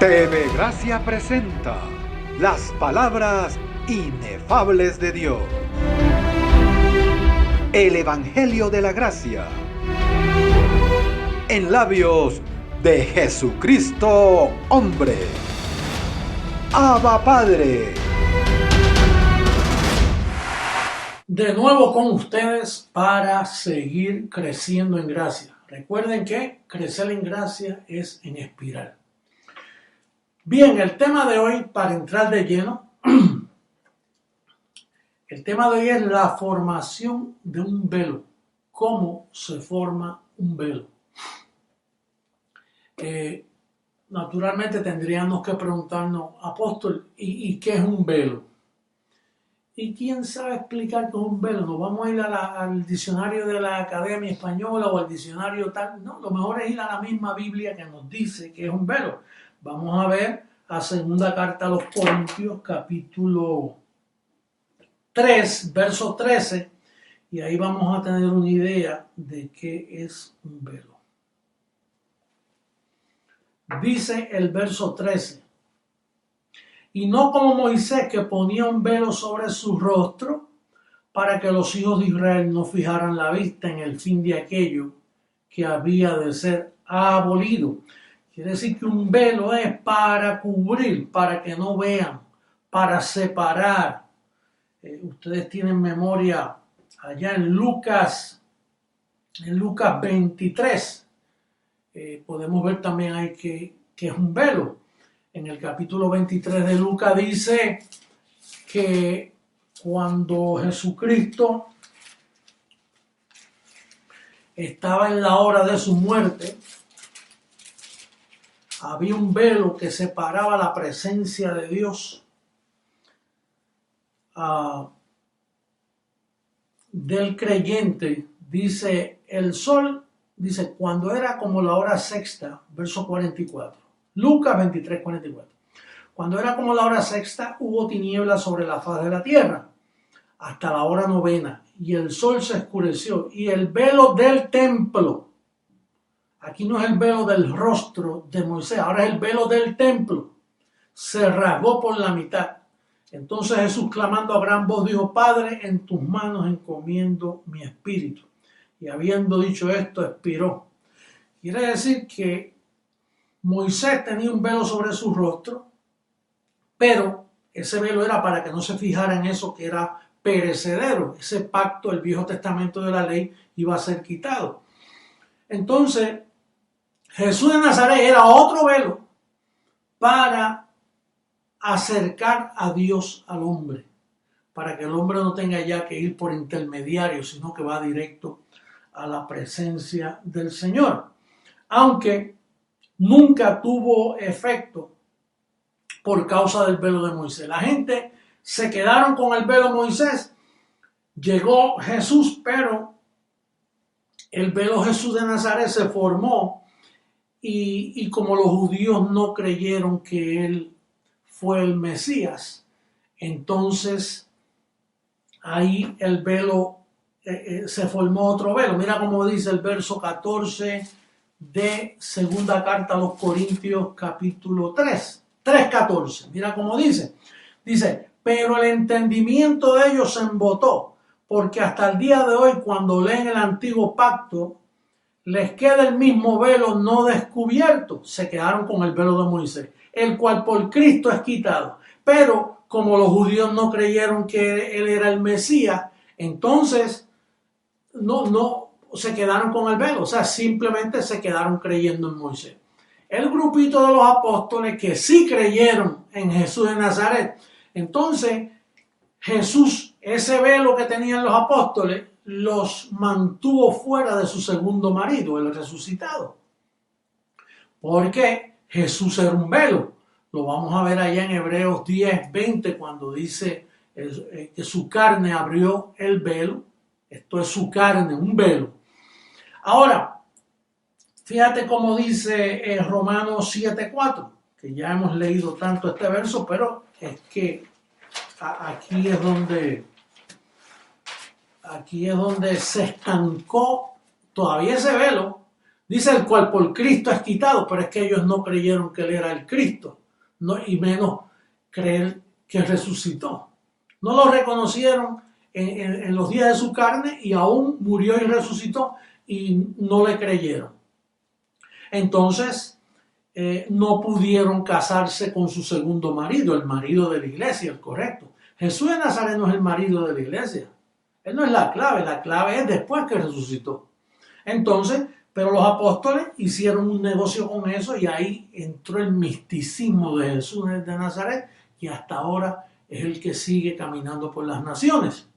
TV Gracia presenta las palabras inefables de Dios. El Evangelio de la Gracia en labios de Jesucristo, hombre. Abba Padre. De nuevo con ustedes para seguir creciendo en gracia. Recuerden que crecer en gracia es en espiral. Bien, el tema de hoy, para entrar de lleno, el tema de hoy es la formación de un velo. ¿Cómo se forma un velo? Naturalmente tendríamos que preguntarnos, apóstol, ¿y qué es un velo? ¿Y quién sabe explicar qué es un velo? ¿Nos vamos a ir al diccionario de la Academia Española o al diccionario tal? No, lo mejor es ir a la misma Biblia que nos dice que es un velo. Vamos a ver a segunda carta a los Corintios, capítulo 3, verso 13, y ahí vamos a tener una idea de qué es un velo. Dice el verso 13, y no como Moisés, que ponía un velo sobre su rostro para que los hijos de Israel no fijaran la vista en el fin de aquello que había de ser abolido. Quiere decir que un velo es para cubrir, para que no vean, para separar. Ustedes tienen memoria allá en Lucas 23. Podemos ver también ahí que es un velo. En el capítulo 23 de Lucas dice que cuando Jesucristo estaba en la hora de su muerte, había un velo que separaba la presencia de Dios del creyente. Dice el sol, dice cuando era como la hora sexta, verso 44. Lucas 23, 44. Cuando era como la hora sexta, hubo tinieblas sobre la faz de la tierra, hasta la hora novena, y el sol se oscureció, y el velo del templo, aquí no es el velo del rostro de Moisés, ahora es el velo del templo, se rasgó por la mitad. Entonces Jesús, clamando a gran voz, dijo: Padre, en tus manos encomiendo mi espíritu. Y habiendo dicho esto, expiró. Quiere decir que Moisés tenía un velo sobre su rostro, pero ese velo era para que no se fijara en eso que era perecedero. Ese pacto, el Viejo Testamento de la ley, iba a ser quitado. Entonces, Jesús de Nazaret era otro velo para acercar a Dios al hombre, para que el hombre no tenga ya que ir por intermediarios, sino que va directo a la presencia del Señor. Aunque nunca tuvo efecto por causa del velo de Moisés. La gente se quedaron con el velo de Moisés. Llegó Jesús, pero el velo Jesús de Nazaret se formó y como los judíos no creyeron que él fue el Mesías, entonces ahí el velo se formó otro velo. Mira cómo dice el verso 14 de segunda carta a los Corintios, capítulo 3:14. Mira cómo dice. Dice, pero el entendimiento de ellos se embotó, porque hasta el día de hoy, cuando leen el antiguo pacto, les queda el mismo velo no descubierto. Se quedaron con el velo de Moisés, el cual por Cristo es quitado. Pero como los judíos no creyeron que él era el Mesías, entonces no se quedaron con el velo. O sea, simplemente se quedaron creyendo en Moisés. El grupito de los apóstoles que sí creyeron en Jesús de Nazaret, entonces Jesús, ese velo que tenían los apóstoles, los mantuvo fuera de su segundo marido, el resucitado. Porque Jesús era un velo. Lo vamos a ver allá en Hebreos 10:20, cuando dice que su carne abrió el velo. Esto es su carne, un velo. Ahora, fíjate cómo dice Romanos 7:4, que ya hemos leído tanto este verso, pero es que aquí es donde se estancó todavía ese velo. Dice el cual por Cristo es quitado, pero es que ellos no creyeron que él era el Cristo, no, y menos creer que resucitó. No lo reconocieron en los días de su carne y aún murió y resucitó y no le creyeron. Entonces, no pudieron casarse con su segundo marido, el marido de la iglesia, el correcto. Jesús de Nazaret no es el marido de la iglesia. Él no es la clave es después que resucitó. Entonces, pero los apóstoles hicieron un negocio con eso y ahí entró el misticismo de Jesús de Nazaret, que hasta ahora es el que sigue caminando por las naciones.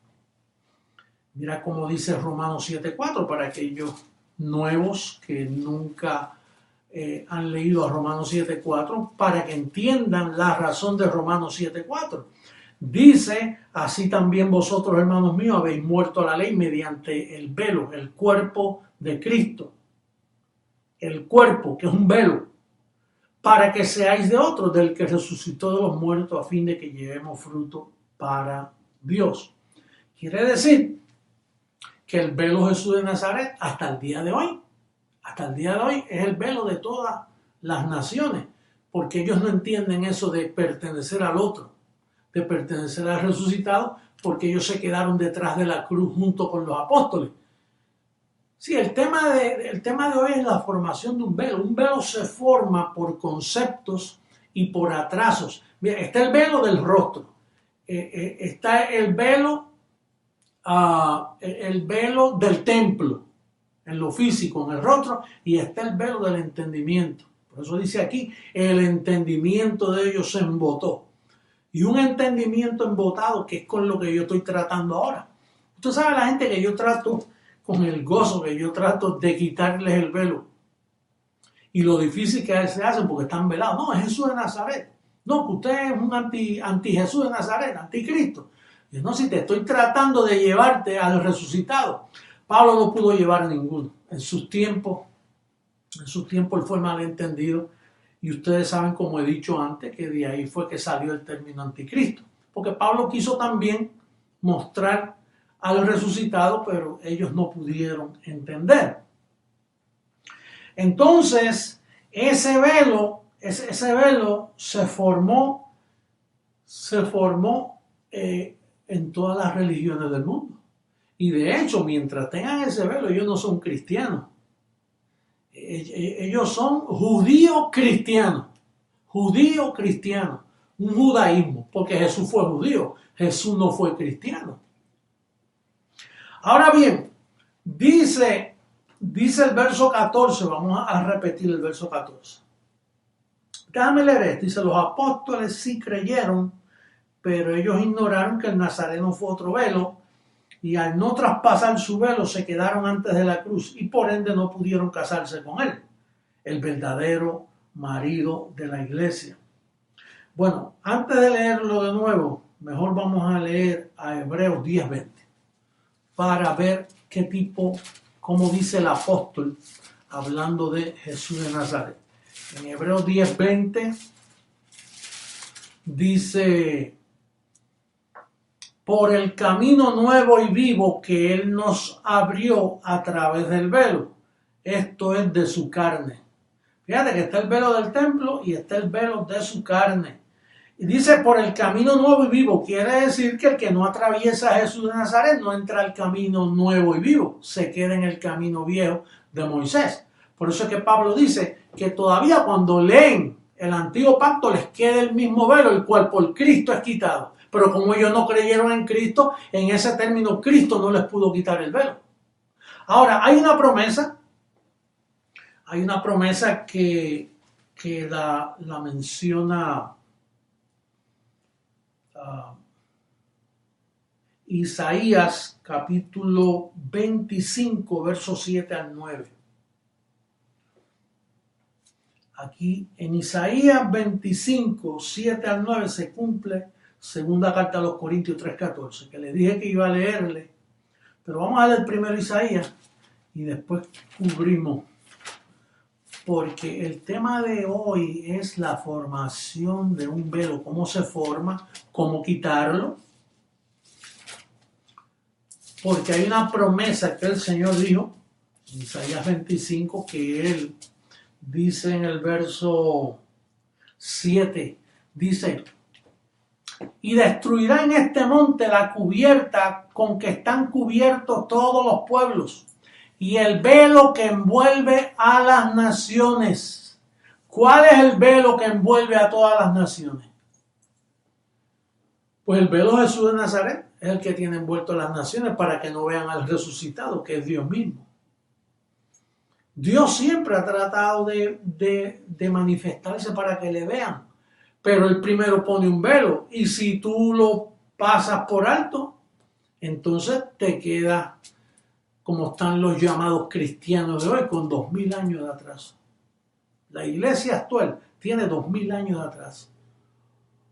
Mira cómo dice Romanos 7:4 para aquellos nuevos que nunca han leído a Romanos 7:4 para que entiendan la razón de Romanos 7:4. Dice, así también vosotros, hermanos míos, habéis muerto a la ley mediante el velo, el cuerpo de Cristo. El cuerpo, que es un velo, para que seáis de otro, del que resucitó de los muertos, a fin de que llevemos fruto para Dios. Quiere decir que el velo Jesús de Nazaret, hasta el día de hoy, es el velo de todas las naciones, porque ellos no entienden eso de pertenecer al otro, de pertenecer al resucitado, porque ellos se quedaron detrás de la cruz junto con los apóstoles. Sí, el tema de hoy es la formación de un velo. Un velo se forma por conceptos y por atrasos. Mira, está el velo del rostro, está el velo del templo, en lo físico, en el rostro, y está el velo del entendimiento. Por eso dice aquí, el entendimiento de ellos se embotó. Y un entendimiento embotado, que es con lo que yo estoy tratando ahora. Usted sabe la gente que yo trato con el gozo, que yo trato de quitarles el velo. Y lo difícil que se hacen porque están velados. No, es Jesús de Nazaret. No, que usted es un anti Jesús de Nazaret, anticristo. Y no, si te estoy tratando de llevarte al resucitado. Pablo no pudo llevar a ninguno. En sus tiempos él fue malentendido. Y ustedes saben, como he dicho antes, que de ahí fue que salió el término anticristo. Porque Pablo quiso también mostrar al resucitado, pero ellos no pudieron entender. Entonces, ese velo se formó en todas las religiones del mundo. Y de hecho, mientras tengan ese velo, ellos no son cristianos. Ellos son judío cristianos, un judaísmo, porque Jesús fue judío, Jesús no fue cristiano. Ahora bien, dice el verso 14, vamos a repetir el verso 14. Déjame leer esto, dice, los apóstoles sí creyeron, pero ellos ignoraron que el nazareno fue otro velo, y al no traspasar su velo se quedaron antes de la cruz y por ende no pudieron casarse con él, el verdadero marido de la iglesia. Bueno, antes de leerlo de nuevo, mejor vamos a leer a Hebreos 10:20 para ver cómo dice el apóstol hablando de Jesús de Nazaret. En Hebreos 10:20 dice, por el camino nuevo y vivo que Él nos abrió a través del velo, esto es de su carne. Fíjate que está el velo del templo y está el velo de su carne. Y dice por el camino nuevo y vivo, quiere decir que el que no atraviesa a Jesús de Nazaret no entra al camino nuevo y vivo, se queda en el camino viejo de Moisés. Por eso es que Pablo dice que todavía cuando leen el antiguo pacto les queda el mismo velo, el cual por Cristo es quitado. Pero como ellos no creyeron en Cristo, en ese término Cristo no les pudo quitar el velo. Ahora, hay una promesa que la menciona Isaías capítulo 25, versos 7 al 9. Aquí en Isaías 25, 7 al 9 se cumple segunda carta a los Corintios 3:14, que les dije que iba a leerle, pero vamos a leer primero Isaías y después cubrimos, porque el tema de hoy es la formación de un velo, cómo se forma, cómo quitarlo, porque hay una promesa que el Señor dijo Isaías 25, que él dice en el verso 7, dice: y destruirá en este monte la cubierta con que están cubiertos todos los pueblos, y el velo que envuelve a las naciones. ¿Cuál es el velo que envuelve a todas las naciones? Pues el velo de Jesús de Nazaret es el que tiene envuelto a las naciones para que no vean al resucitado, que es Dios mismo. Dios siempre ha tratado de manifestarse para que le vean, pero él primero pone un velo, y si tú lo pasas por alto, entonces te queda como están los llamados cristianos de hoy, con 2000 años de atraso. La iglesia actual tiene 2000 años de atraso.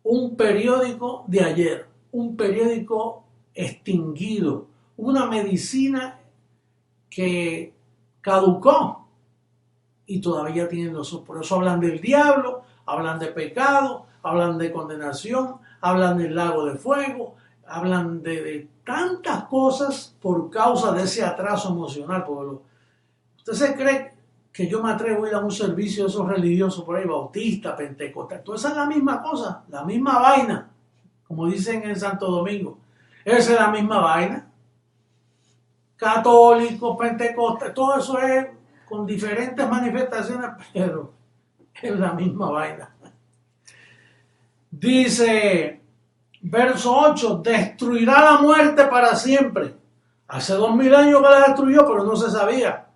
Un periódico de ayer, un periódico extinguido, una medicina que caducó y todavía tienen los ojos. Por eso hablan del diablo, hablan de pecado, hablan de condenación, hablan del lago de fuego, hablan de tantas cosas por causa de ese atraso emocional. ¿Usted se cree que yo me atrevo a ir a un servicio de esos religiosos por ahí, bautista, pentecostal? Todo eso es la misma cosa, la misma vaina, como dicen en Santo Domingo. Esa es la misma vaina. Católico, pentecostal, todo eso es con diferentes manifestaciones, pero es la misma vaina. Dice, verso 8, destruirá la muerte para siempre. Hace 2000 años que la destruyó, pero no se sabía.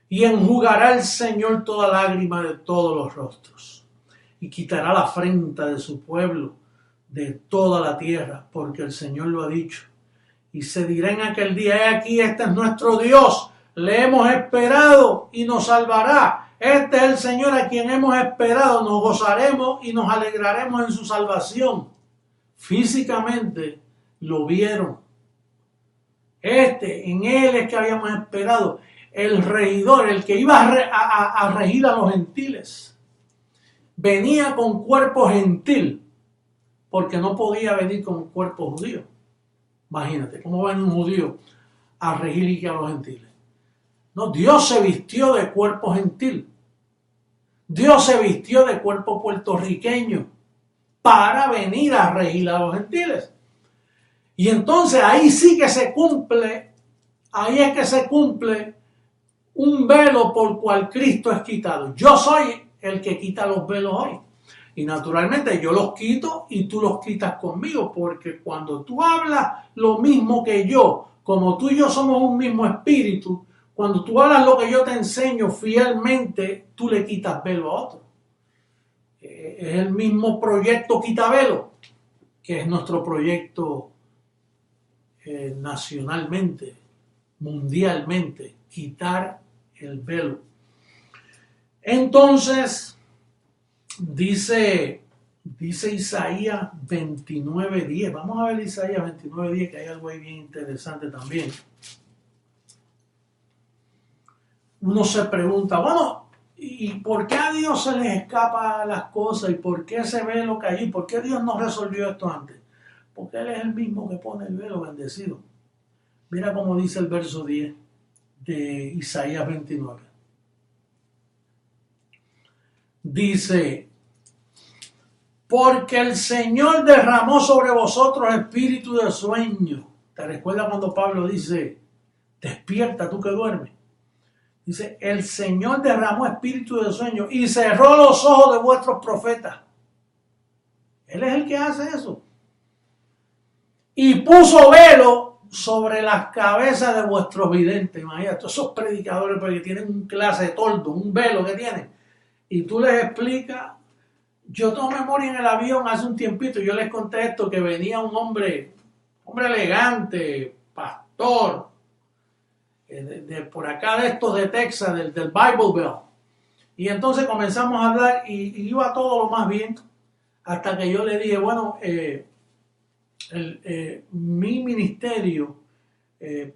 Y enjugará el Señor toda lágrima de todos los rostros, y quitará la afrenta de su pueblo de toda la tierra, porque el Señor lo ha dicho. Y se dirá en aquel día: he aquí, este es nuestro Dios, le hemos esperado y nos salvará. Este es el Señor a quien hemos esperado, nos gozaremos y nos alegraremos en su salvación. Físicamente lo vieron. En él es que habíamos esperado. El regidor, el que iba a regir a los gentiles, venía con cuerpo gentil, porque no podía venir con cuerpo judío. Imagínate, ¿cómo va un judío a regir a los gentiles? No, Dios se vistió de cuerpo gentil. Dios se vistió de cuerpo puertorriqueño para venir a regir a los gentiles. Y entonces ahí sí que se cumple, ahí es que se cumple un velo por cual Cristo es quitado. Yo soy el que quita los velos hoy. Y naturalmente yo los quito y tú los quitas conmigo, porque cuando tú hablas lo mismo que yo, como tú y yo somos un mismo espíritu, cuando tú hablas lo que yo te enseño fielmente, tú le quitas velo a otro. Es el mismo proyecto Quitabelo, que es nuestro proyecto nacionalmente, mundialmente, quitar el velo. Entonces, dice Isaías 29:10. Vamos a ver Isaías 29:10, que hay algo ahí bien interesante también. Uno se pregunta, bueno, ¿y por qué a Dios se les escapa las cosas? ¿Y por qué ese velo cayó? ¿Y por qué Dios no resolvió esto antes? Porque Él es el mismo que pone el velo bendecido. Mira cómo dice el verso 10 de Isaías 29. Dice: porque el Señor derramó sobre vosotros espíritu de sueño. ¿Te recuerdas cuando Pablo dice, despierta tú que duermes? Dice, el Señor derramó espíritu de sueño y cerró los ojos de vuestros profetas. Él es el que hace eso. Y puso velo sobre las cabezas de vuestros videntes. Imagínate, esos predicadores porque tienen un clase de toldo, un velo que tienen. Y tú les explicas. Yo tengo memoria en el avión hace un tiempito, yo les conté esto, que venía un hombre elegante, pastor, de por acá de estos de Texas, del Bible Belt. Y entonces comenzamos a hablar y iba todo lo más bien, hasta que yo le dije, bueno, mi ministerio,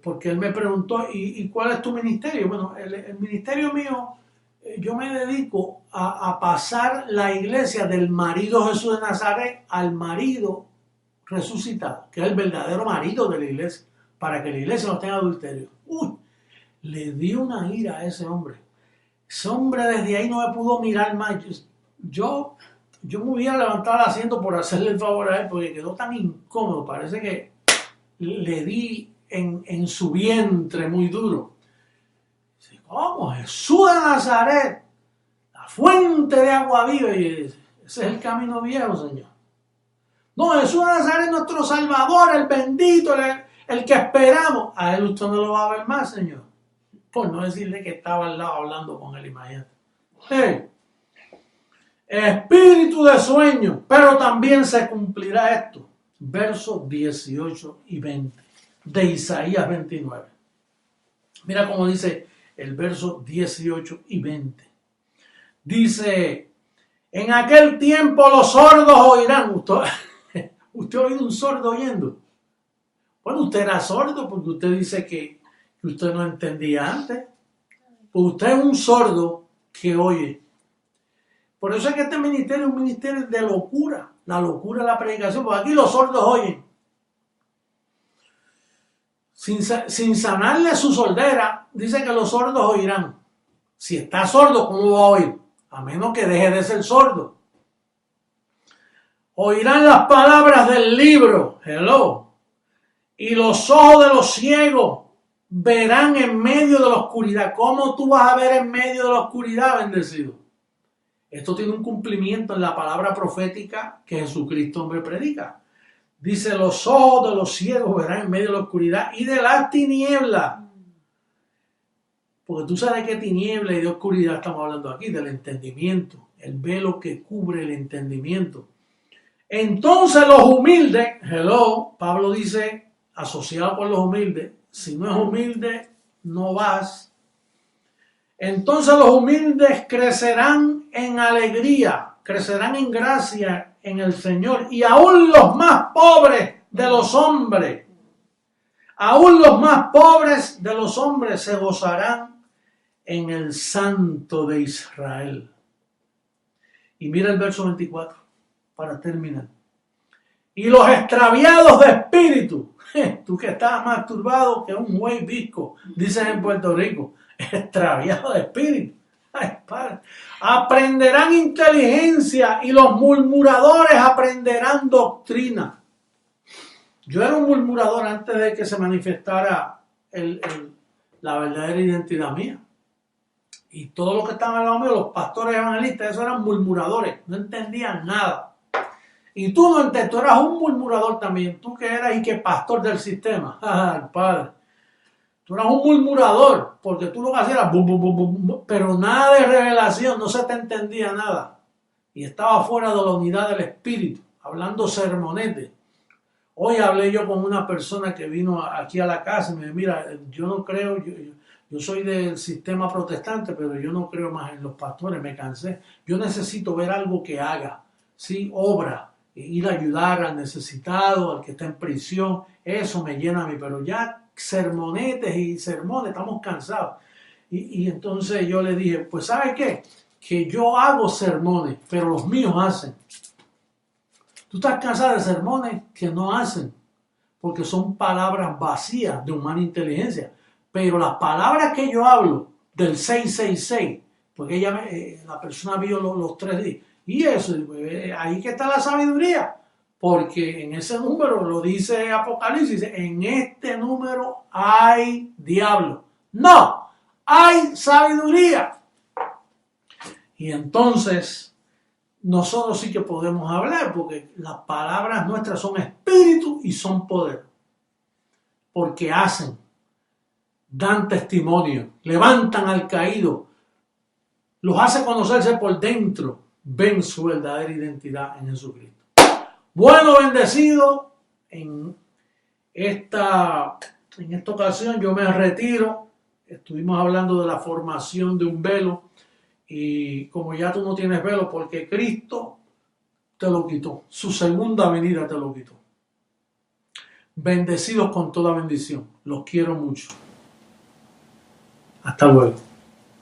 porque él me preguntó, ¿y cuál es tu ministerio? Bueno, el ministerio mío, yo me dedico a pasar la iglesia del marido Jesús de Nazaret al marido resucitado, que es el verdadero marido de la iglesia, para que la iglesia no tenga adulterio. le dio una ira a ese hombre. Ese hombre desde ahí no me pudo mirar más. Yo me hubiera levantado el asiento por hacerle el favor a él porque quedó tan incómodo. Parece que le di en su vientre muy duro. Dice, ¿cómo? Jesús de Nazaret, la fuente de agua viva. Y ese es el camino viejo, Señor. No, Jesús de Nazaret es nuestro Salvador, el bendito, el que esperamos. A él usted no lo va a ver más, Señor. Por no decirle que estaba al lado hablando con él, imagínate. Hey, espíritu de sueño, pero también se cumplirá esto. Versos 18 y 20 de Isaías 29. Mira cómo dice el verso 18 y 20. Dice, en aquel tiempo los sordos oirán. ¿Usted ha oído un sordo oyendo? Bueno, usted era sordo porque usted dice que usted no entendía antes. Pues usted es un sordo que oye. Por eso es que este ministerio es un ministerio de locura. La locura de la predicación. Porque aquí los sordos oyen. Sin sanarle su sordera, dice que los sordos oirán. Si está sordo, ¿cómo va a oír? A menos que deje de ser sordo. Oirán las palabras del libro. Hello. Y los ojos de los ciegos verán en medio de la oscuridad. ¿Cómo tú vas a ver en medio de la oscuridad, bendecido? Esto tiene un cumplimiento en la palabra profética que Jesucristo hombre predica. Dice, los ojos de los ciegos verán en medio de la oscuridad y de las tinieblas. Porque tú sabes qué tiniebla y de oscuridad estamos hablando aquí, del entendimiento. El velo que cubre el entendimiento. Entonces los humildes, hello, Pablo dice, asociado con los humildes, si no es humilde, no vas. Entonces los humildes crecerán en alegría, crecerán en gracia en el Señor. Y aún los más pobres de los hombres, aún los más pobres de los hombres se gozarán en el Santo de Israel. Y mira el verso 24, para terminar. Y los extraviados de espíritu, tú que estás más turbado que un buey visco, dicen en Puerto Rico, extraviado de espíritu. Ay, padre. Aprenderán inteligencia y los murmuradores aprenderán doctrina. Yo era un murmurador antes de que se manifestara la verdadera identidad mía. Y todos los que estaban al lado mío, los pastores evangelistas, esos eran murmuradores, no entendían nada. Y tú no entendías, tú eras un murmurador también, tú que eras y que pastor del sistema. Ay, padre. Tú eras un murmurador, porque tú lo que hacías era bum, bum, bum, bum, pero nada de revelación, no se te entendía nada. Y estaba fuera de la unidad del espíritu, hablando sermonete. Hoy hablé yo con una persona que vino aquí a la casa y me dijo, mira, yo no creo, yo soy del sistema protestante, pero yo no creo más en los pastores, me cansé. Yo necesito ver algo que haga, ¿sí? Obra, ir a ayudar al necesitado, al que está en prisión, eso me llena a mí, pero ya sermonetes y sermones, estamos cansados. Y entonces yo le dije, pues ¿sabe qué? Que yo hago sermones, pero los míos hacen. Tú estás cansado de sermones que no hacen, porque son palabras vacías de humana inteligencia. Pero las palabras que yo hablo del 666, porque la persona vio los 3 días, y eso, ahí que está la sabiduría. Porque en ese número, lo dice Apocalipsis, en este número hay diablo. No, hay sabiduría. Y entonces, nosotros sí que podemos hablar, porque las palabras nuestras son espíritu y son poder. Porque hacen, dan testimonio, levantan al caído, los hace conocerse por dentro, ven su verdadera identidad en Jesucristo. Bueno, bendecido, en esta ocasión yo me retiro. Estuvimos hablando de la formación de un velo y como ya tú no tienes velo porque Cristo te lo quitó, su segunda venida te lo quitó. Bendecidos con toda bendición, los quiero mucho. Hasta luego.